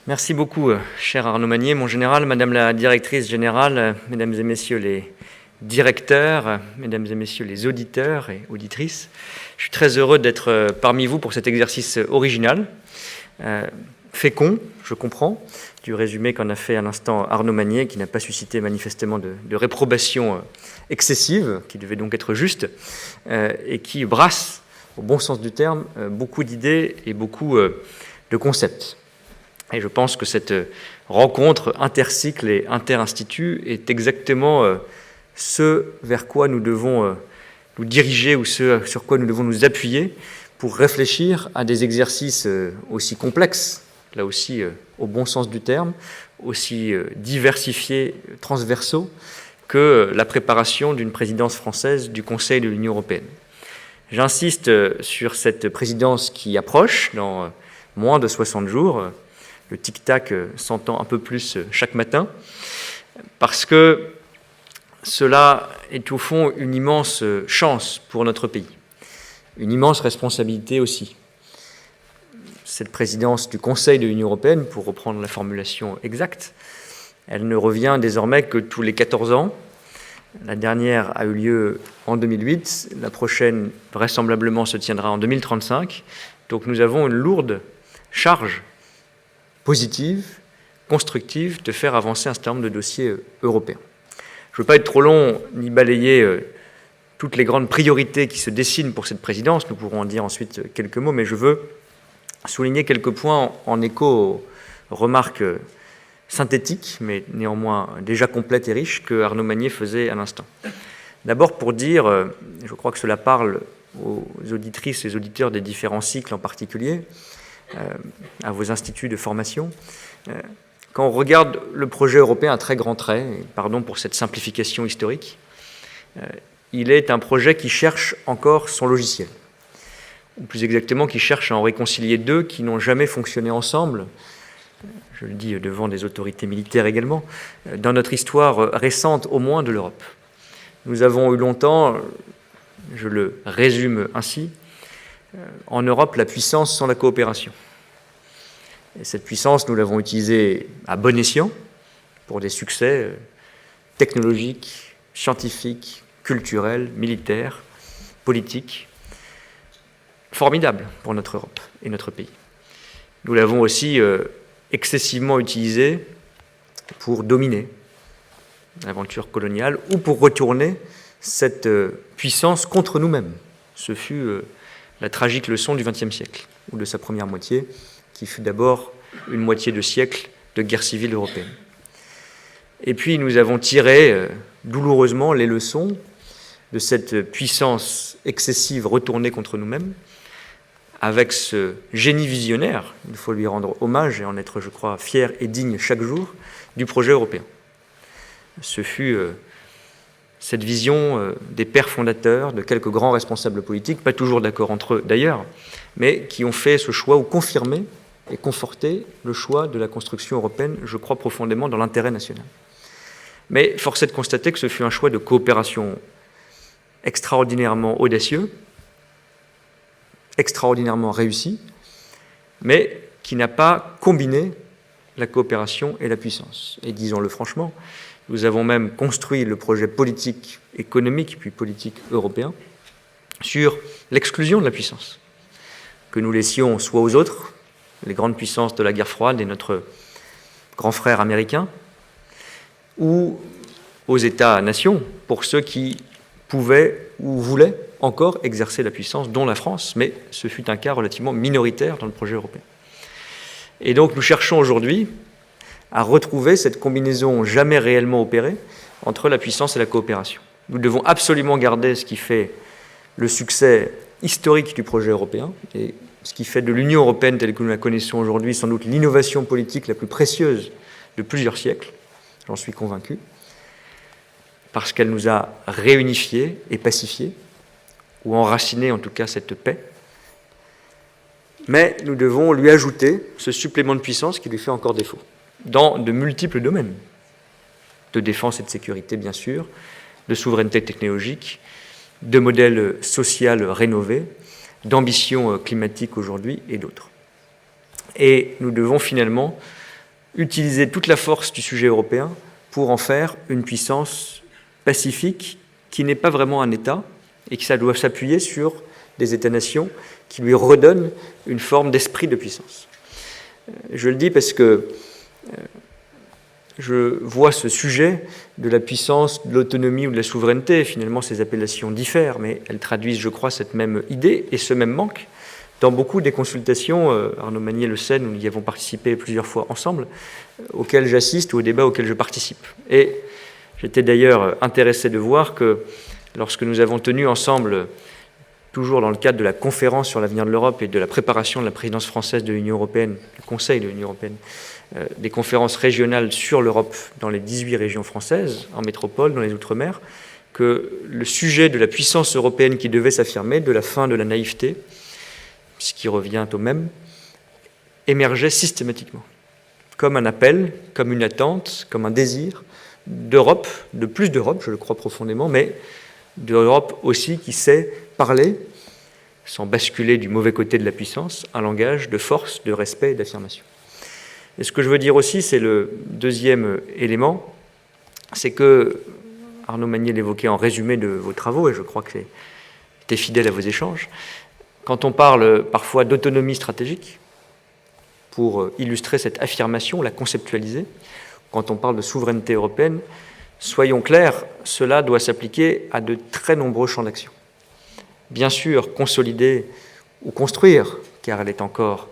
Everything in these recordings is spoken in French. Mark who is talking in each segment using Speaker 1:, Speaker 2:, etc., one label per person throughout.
Speaker 1: Merci beaucoup, cher Arnaud Magnier, mon général, Madame la directrice générale, Mesdames et Messieurs les directeurs, Mesdames et Messieurs les auditeurs et auditrices. Je suis très heureux d'être parmi vous pour cet exercice original, fécond, je comprends, du résumé qu'en a fait à l'instant Arnaud Magnier, qui n'a pas suscité manifestement de réprobation excessive, qui devait donc être juste, et qui brasse, au bon sens du terme, beaucoup d'idées et beaucoup de concepts. Et je pense que cette rencontre intercycle et interinstitut est exactement ce vers quoi nous devons nous diriger ou ce sur quoi nous devons nous appuyer pour réfléchir à des exercices aussi complexes, là aussi au bon sens du terme, aussi diversifiés, transversaux, que la préparation d'une présidence française du Conseil de l'Union européenne. J'insiste sur cette présidence qui approche dans moins de 60 jours. Le tic-tac s'entend un peu plus chaque matin, parce que cela est au fond une immense chance pour notre pays, une immense responsabilité aussi. Cette présidence du Conseil de l'Union européenne, pour reprendre la formulation exacte, elle ne revient désormais que tous les 14 ans. La dernière a eu lieu en 2008, la prochaine vraisemblablement se tiendra en 2035, donc nous avons une lourde charge positive, constructive, de faire avancer un certain nombre de dossiers européens. Je ne veux pas être trop long, ni balayer toutes les grandes priorités qui se dessinent pour cette présidence, nous pourrons en dire ensuite quelques mots, mais je veux souligner quelques points en écho aux remarques synthétiques, mais néanmoins déjà complètes et riches, que Arnaud Magnier faisait à l'instant. D'abord pour dire, je crois que cela parle aux auditrices et aux auditeurs des différents cycles en particulier, à vos instituts de formation. Quand on regarde le projet européen à très grands traits, et pardon pour cette simplification historique, il est un projet qui cherche encore son logiciel, ou plus exactement qui cherche à en réconcilier deux qui n'ont jamais fonctionné ensemble, je le dis devant des autorités militaires également, dans notre histoire récente au moins de l'Europe. Nous avons eu longtemps, je le résume ainsi, en Europe, la puissance sans la coopération. Et cette puissance, nous l'avons utilisée à bon escient pour des succès technologiques, scientifiques, culturels, militaires, politiques, formidables pour notre Europe et notre pays. Nous l'avons aussi excessivement utilisée pour dominer l'aventure coloniale ou pour retourner cette puissance contre nous-mêmes. Ce fut la tragique leçon du XXe siècle, ou de sa première moitié, qui fut d'abord une moitié de siècle de guerre civile européenne. Et puis nous avons tiré douloureusement les leçons de cette puissance excessive retournée contre nous-mêmes, avec ce génie visionnaire, il faut lui rendre hommage et en être, je crois, fier et digne chaque jour, du projet européen. Ce fut cette vision des pères fondateurs, de quelques grands responsables politiques, pas toujours d'accord entre eux d'ailleurs, mais qui ont fait ce choix ou confirmé et conforté le choix de la construction européenne, je crois profondément dans l'intérêt national. Mais force est de constater que ce fut un choix de coopération extraordinairement audacieux, extraordinairement réussi, mais qui n'a pas combiné la coopération et la puissance. Et disons-le franchement, nous avons même construit le projet politique, économique, puis politique européen, sur l'exclusion de la puissance, que nous laissions soit aux autres, les grandes puissances de la guerre froide et notre grand frère américain, ou aux États-nations, pour ceux qui pouvaient ou voulaient encore exercer la puissance, dont la France, mais ce fut un cas relativement minoritaire dans le projet européen. Et donc nous cherchons aujourd'hui à retrouver cette combinaison jamais réellement opérée entre la puissance et la coopération. Nous devons absolument garder ce qui fait le succès historique du projet européen et ce qui fait de l'Union européenne telle que nous la connaissons aujourd'hui sans doute l'innovation politique la plus précieuse de plusieurs siècles, j'en suis convaincu, parce qu'elle nous a réunifiés et pacifiés, ou enraciné en tout cas cette paix. Mais nous devons lui ajouter ce supplément de puissance qui lui fait encore défaut, dans de multiples domaines, de défense et de sécurité bien sûr, de souveraineté technologique, de modèle social rénové, d'ambition climatique aujourd'hui et d'autres. Et nous devons finalement utiliser toute la force du sujet européen pour en faire une puissance pacifique qui n'est pas vraiment un État et qui ça doit s'appuyer sur des États-nations qui lui redonnent une forme d'esprit de puissance. Je le dis parce que je vois ce sujet de la puissance, de l'autonomie ou de la souveraineté. Finalement, ces appellations diffèrent, mais elles traduisent, je crois, cette même idée et ce même manque dans beaucoup des consultations, Arnaud Magnier le sait, nous y avons participé plusieurs fois ensemble, auxquelles j'assiste ou aux débats auxquels je participe. Et j'étais d'ailleurs intéressé de voir que lorsque nous avons tenu ensemble, toujours dans le cadre de la conférence sur l'avenir de l'Europe et de la préparation de la présidence française de l'Union européenne, du Conseil de l'Union européenne, des conférences régionales sur l'Europe dans les 18 régions françaises, en métropole, dans les Outre-mer, que le sujet de la puissance européenne qui devait s'affirmer, de la fin de la naïveté, ce qui revient au même, émergeait systématiquement, comme un appel, comme une attente, comme un désir d'Europe, de plus d'Europe, je le crois profondément, mais d'Europe aussi qui sait parler, sans basculer du mauvais côté de la puissance, un langage de force, de respect et d'affirmation. Et ce que je veux dire aussi, c'est le deuxième élément, c'est que, Arnaud Magnier l'évoquait en résumé de vos travaux, et je crois que c'était fidèle à vos échanges, quand on parle parfois d'autonomie stratégique, pour illustrer cette affirmation, la conceptualiser, quand on parle de souveraineté européenne, soyons clairs, cela doit s'appliquer à de très nombreux champs d'action. Bien sûr, consolider ou construire, car elle est encore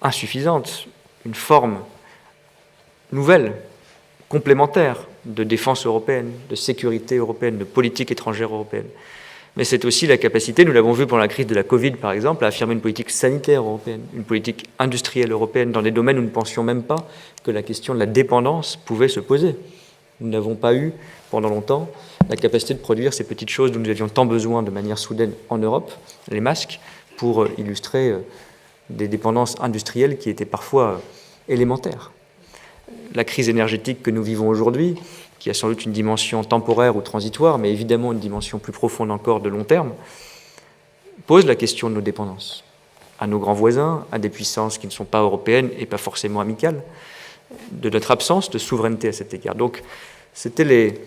Speaker 1: insuffisante, une forme nouvelle, complémentaire de défense européenne, de sécurité européenne, de politique étrangère européenne. Mais c'est aussi la capacité, nous l'avons vu pendant la crise de la Covid par exemple, à affirmer une politique sanitaire européenne, une politique industrielle européenne, dans des domaines où nous ne pensions même pas que la question de la dépendance pouvait se poser. Nous n'avons pas eu, pendant longtemps, la capacité de produire ces petites choses dont nous avions tant besoin de manière soudaine en Europe, les masques, pour illustrer des dépendances industrielles qui étaient parfois élémentaires. La crise énergétique que nous vivons aujourd'hui, qui a sans doute une dimension temporaire ou transitoire, mais évidemment une dimension plus profonde encore de long terme, pose la question de nos dépendances à nos grands voisins, à des puissances qui ne sont pas européennes et pas forcément amicales, de notre absence de souveraineté à cet égard. Donc, c'était les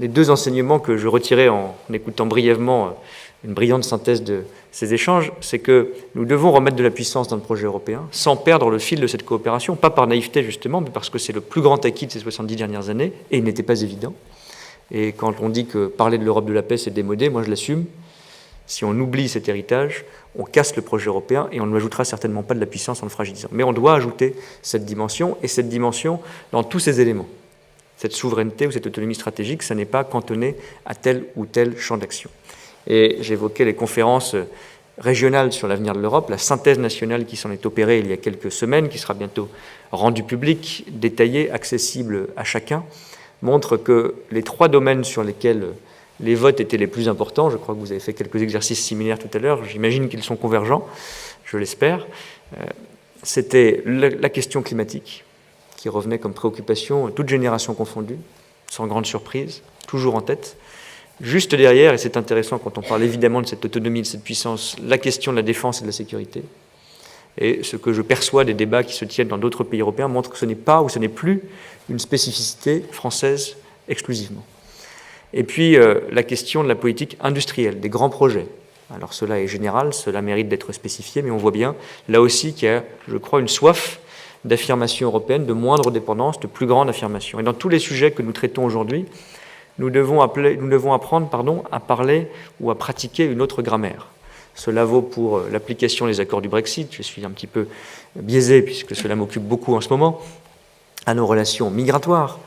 Speaker 1: deux enseignements que je retirais en écoutant brièvement une brillante synthèse de ces échanges, c'est que nous devons remettre de la puissance dans le projet européen, sans perdre le fil de cette coopération, pas par naïveté justement, mais parce que c'est le plus grand acquis de ces 70 dernières années, et il n'était pas évident. Et quand on dit que parler de l'Europe de la paix, c'est démodé, moi je l'assume. Si on oublie cet héritage, on casse le projet européen et on ne ajoutera certainement pas de la puissance en le fragilisant. Mais on doit ajouter cette dimension, et cette dimension dans tous ces éléments. Cette souveraineté ou cette autonomie stratégique, ça n'est pas cantonné à tel ou tel champ d'action. Et j'évoquais les conférences régionales sur l'avenir de l'Europe, la synthèse nationale qui s'en est opérée il y a quelques semaines, qui sera bientôt rendue publique, détaillée, accessible à chacun, montre que les trois domaines sur lesquels les votes étaient les plus importants, je crois que vous avez fait quelques exercices similaires tout à l'heure, j'imagine qu'ils sont convergents, je l'espère, c'était la question climatique, qui revenait comme préoccupation, toute génération confondue, sans grande surprise, toujours en tête. Juste derrière, et c'est intéressant quand on parle évidemment de cette autonomie, de cette puissance, la question de la défense et de la sécurité. Et ce que je perçois des débats qui se tiennent dans d'autres pays européens montre que ce n'est pas ou ce n'est plus une spécificité française exclusivement. Et puis la question de la politique industrielle, des grands projets. Alors cela est général, cela mérite d'être spécifié, mais on voit bien là aussi qu'il y a, je crois, une soif d'affirmation européenne, de moindre dépendance, de plus grande affirmation. Et dans tous les sujets que nous traitons aujourd'hui, nous devons apprendre à parler ou à pratiquer une autre grammaire. Cela vaut pour l'application des accords du Brexit, je suis un petit peu biaisé puisque cela m'occupe beaucoup en ce moment, à nos relations migratoires.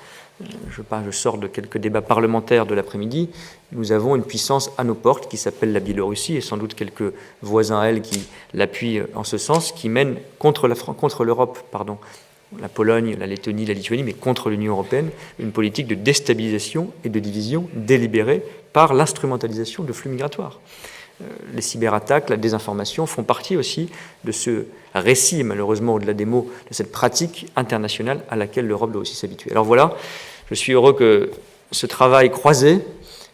Speaker 1: Je sors de quelques débats parlementaires de l'après-midi. Nous avons une puissance à nos portes qui s'appelle la Biélorussie et sans doute quelques voisins à elle qui l'appuient en ce sens, qui mène contre l'Europe, la Pologne, la Lettonie, la Lituanie, mais contre l'Union européenne, une politique de déstabilisation et de division délibérée par l'instrumentalisation de flux migratoires. Les cyberattaques, la désinformation font partie aussi de ce récit, malheureusement au-delà des mots, de cette pratique internationale à laquelle l'Europe doit aussi s'habituer. Alors voilà, je suis heureux que ce travail croisé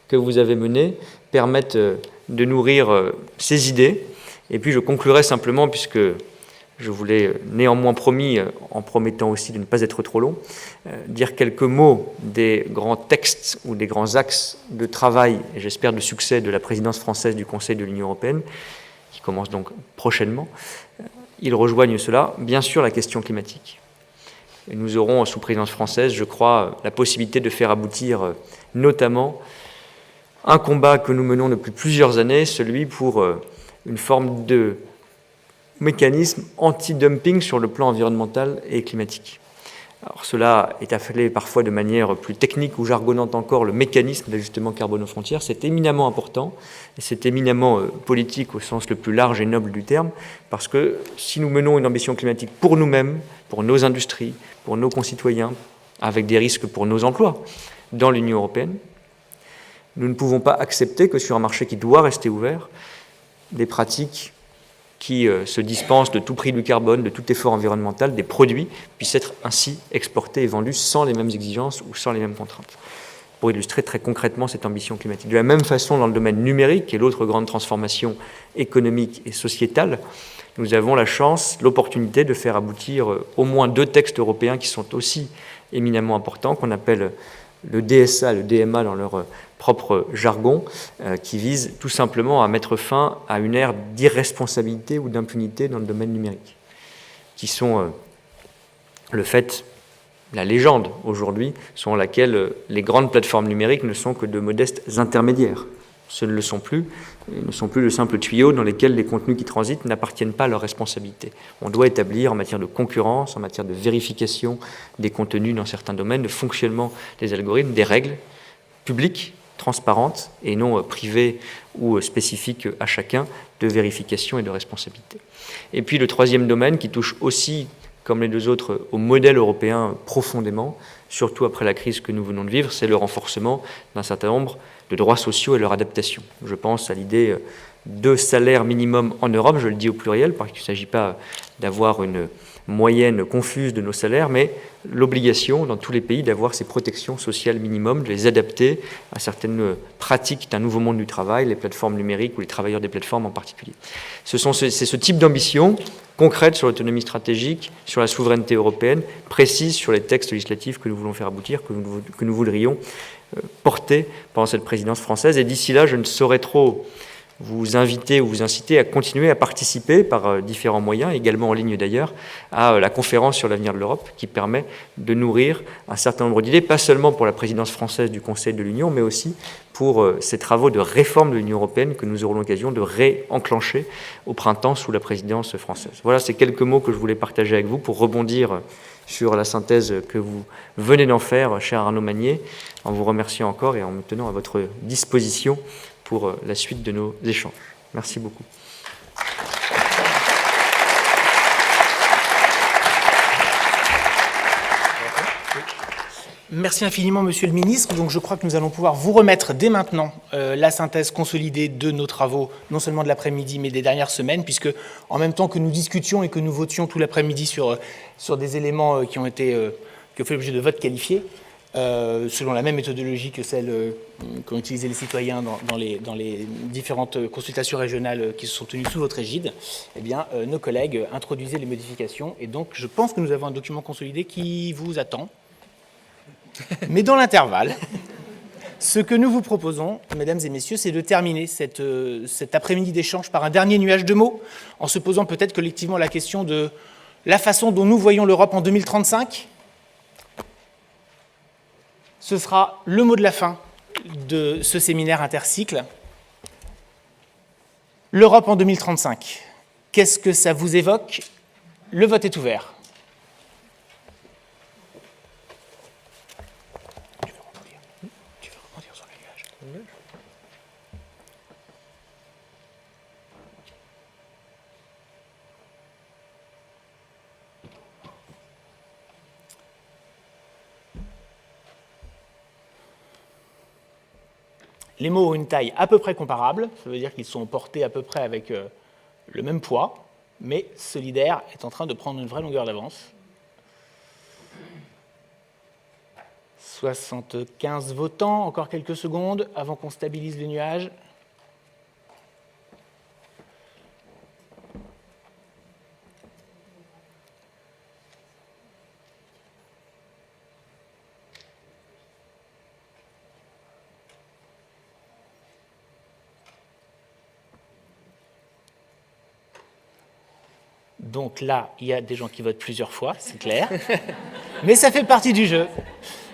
Speaker 1: que vous avez mené permette de nourrir ces idées. Et puis je conclurai simplement, puisque Je voulais néanmoins promis, en promettant aussi de ne pas être trop long, dire quelques mots des grands textes ou des grands axes de travail, et j'espère de succès, de la présidence française du Conseil de l'Union européenne, qui commence donc prochainement. Ils rejoignent cela, bien sûr, la question climatique. Et nous aurons, sous présidence française, je crois, la possibilité de faire aboutir notamment un combat que nous menons depuis plusieurs années, celui pour une forme de mécanisme anti-dumping sur le plan environnemental et climatique. Alors cela est appelé parfois de manière plus technique ou jargonnante encore le mécanisme d'ajustement carbone aux frontières. C'est éminemment important et c'est éminemment politique au sens le plus large et noble du terme, parce que si nous menons une ambition climatique pour nous-mêmes, pour nos industries, pour nos concitoyens, avec des risques pour nos emplois dans l'Union européenne, nous ne pouvons pas accepter que sur un marché qui doit rester ouvert, des pratiques qui se dispensent de tout prix du carbone, de tout effort environnemental, des produits puissent être ainsi exportés et vendus sans les mêmes exigences ou sans les mêmes contraintes. Pour illustrer très concrètement cette ambition climatique. De la même façon, dans le domaine numérique, qui est l'autre grande transformation économique et sociétale, nous avons la chance, l'opportunité de faire aboutir au moins 2 textes européens qui sont aussi éminemment importants, qu'on appelle le DSA, le DMA dans leur propre jargon, qui vise tout simplement à mettre fin à une ère d'irresponsabilité ou d'impunité dans le domaine numérique, qui sont le fait, la légende aujourd'hui, selon laquelle les grandes plateformes numériques ne sont que de modestes intermédiaires. Ce ne le sont plus, ils ne sont plus de simples tuyaux dans lesquels les contenus qui transitent n'appartiennent pas à leur responsabilité. On doit établir en matière de concurrence, en matière de vérification des contenus dans certains domaines, de fonctionnement des algorithmes, des règles publiques, transparentes et non privées ou spécifiques à chacun, de vérification et de responsabilité. Et puis le troisième domaine qui touche aussi, comme les 2 autres, au modèle européen profondément, surtout après la crise que nous venons de vivre, c'est le renforcement d'un certain nombre de droits sociaux et leur adaptation. Je pense à l'idée de salaire minimum en Europe, je le dis au pluriel, parce qu'il ne s'agit pas d'avoir une moyenne confuse de nos salaires, mais l'obligation dans tous les pays d'avoir ces protections sociales minimum, de les adapter à certaines pratiques d'un nouveau monde du travail, les plateformes numériques ou les travailleurs des plateformes en particulier. C'est ce type d'ambition concrète sur l'autonomie stratégique, sur la souveraineté européenne, précise sur les textes législatifs que nous voulons faire aboutir, que nous voudrions porter pendant cette présidence française. Et d'ici là, je ne saurais trop vous inviter ou vous inciter à continuer à participer par différents moyens, également en ligne d'ailleurs, à la conférence sur l'avenir de l'Europe, qui permet de nourrir un certain nombre d'idées, pas seulement pour la présidence française du Conseil de l'Union, mais aussi pour ces travaux de réforme de l'Union européenne que nous aurons l'occasion de réenclencher au printemps sous la présidence française. Voilà, ces quelques mots que je voulais partager avec vous pour rebondir sur la synthèse que vous venez d'en faire, cher Arnaud Magnier, en vous remerciant encore et en me tenant à votre disposition pour la suite de nos échanges. Merci beaucoup.
Speaker 2: Merci infiniment, Monsieur le Ministre. Donc, je crois que nous allons pouvoir vous remettre dès maintenant la synthèse consolidée de nos travaux, non seulement de l'après-midi, mais des dernières semaines, puisque en même temps que nous discutions et que nous votions tout l'après-midi sur des éléments qui ont fait l'objet de votes qualifiés, selon la même méthodologie que celle qu'ont utilisé les citoyens dans les différentes consultations régionales qui se sont tenues sous votre égide, eh bien, nos collègues introduisaient les modifications. Et donc, je pense que nous avons un document consolidé qui vous attend. Mais dans l'intervalle, ce que nous vous proposons, mesdames et messieurs, c'est de terminer cet après-midi d'échange par un dernier nuage de mots, en se posant peut-être collectivement la question de la façon dont nous voyons l'Europe en 2035. Ce sera le mot de la fin de ce séminaire intercycle. L'Europe en 2035, qu'est-ce que ça vous évoque? Le vote est ouvert. Tu veux rebondir sur les nuages? Les mots ont une taille à peu près comparable, ça veut dire qu'ils sont portés à peu près avec le même poids, mais Solidaire est en train de prendre une vraie longueur d'avance. 75 votants, encore quelques secondes avant qu'on stabilise les nuages. Donc là, il y a des gens qui votent plusieurs fois, c'est clair. Mais ça fait partie du jeu.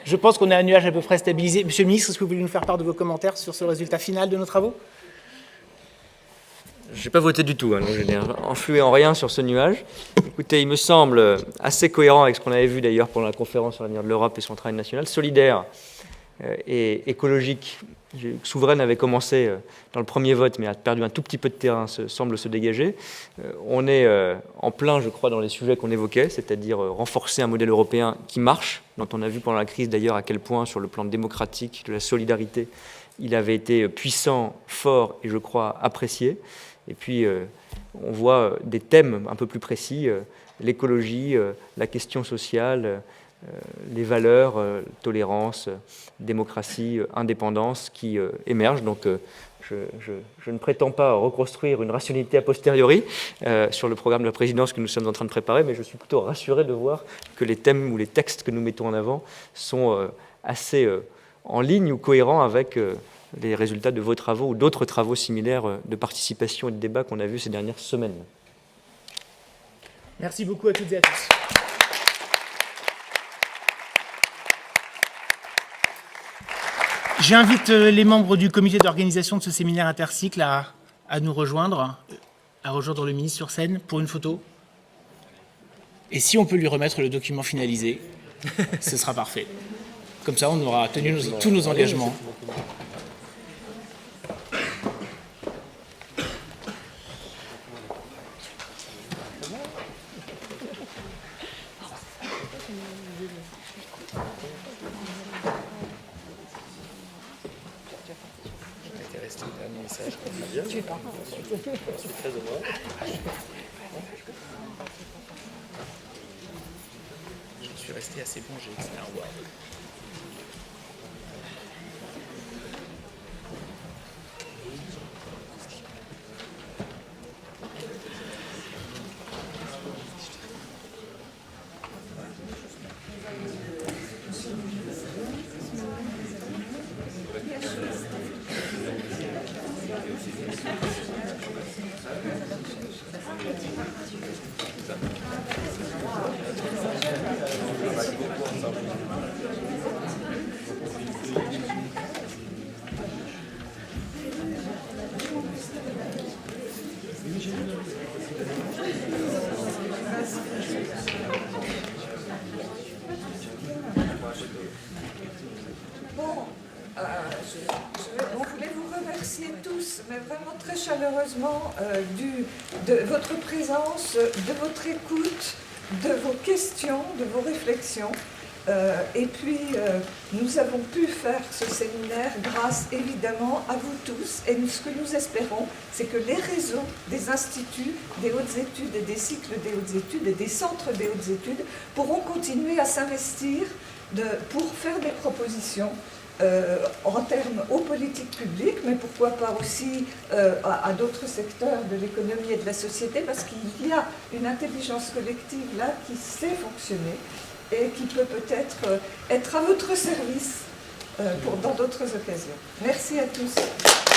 Speaker 2: Je pense qu'on a un nuage à peu près stabilisé. Monsieur le ministre, est-ce que vous voulez nous faire part de vos commentaires sur ce résultat final de nos travaux?
Speaker 1: Je n'ai pas voté du tout, donc je n'ai influé en rien sur ce nuage. Écoutez, il me semble assez cohérent avec ce qu'on avait vu d'ailleurs pendant la conférence sur l'avenir de l'Europe et son travail national, solidaire et écologique. Souveraine avait commencé dans le premier vote, mais a perdu un tout petit peu de terrain, semble se dégager. On est en plein, je crois, dans les sujets qu'on évoquait, c'est-à-dire renforcer un modèle européen qui marche, dont on a vu pendant la crise d'ailleurs à quel point, sur le plan démocratique, de la solidarité, il avait été puissant, fort et, je crois, apprécié. Et puis, on voit des thèmes un peu plus précis, l'écologie, la question sociale, les valeurs, tolérance, démocratie, indépendance qui émergent. Donc, je ne prétends pas reconstruire une rationalité a posteriori sur le programme de la présidence que nous sommes en train de préparer, mais je suis plutôt rassuré de voir que les thèmes ou les textes que nous mettons en avant sont assez en ligne ou cohérents avec les résultats de vos travaux ou d'autres travaux similaires de participation et de débat qu'on a vus ces dernières semaines.
Speaker 2: Merci beaucoup à toutes et à tous. J'invite les membres du comité d'organisation de ce séminaire intercycle à nous rejoindre, à rejoindre le ministre sur scène pour une photo. Et si on peut lui remettre le document finalisé, ce sera parfait. Comme ça, on aura tenu tous nos engagements. Je suis resté assez bon, j'ai excellé un Word.
Speaker 3: On voulait vous remercier tous, mais vraiment très chaleureusement, de votre présence, de votre écoute, de vos questions, de vos réflexions. Et puis, nous avons pu faire ce séminaire grâce évidemment à vous tous. Et ce que nous espérons, c'est que les réseaux des instituts des hautes études et des cycles des hautes études et des centres des hautes études pourront continuer à s'investir pour faire des propositions en termes aux politiques publiques, mais pourquoi pas aussi à d'autres secteurs de l'économie et de la société, parce qu'il y a une intelligence collective là qui sait fonctionner et qui peut peut-être être à votre service dans d'autres occasions. Merci à tous.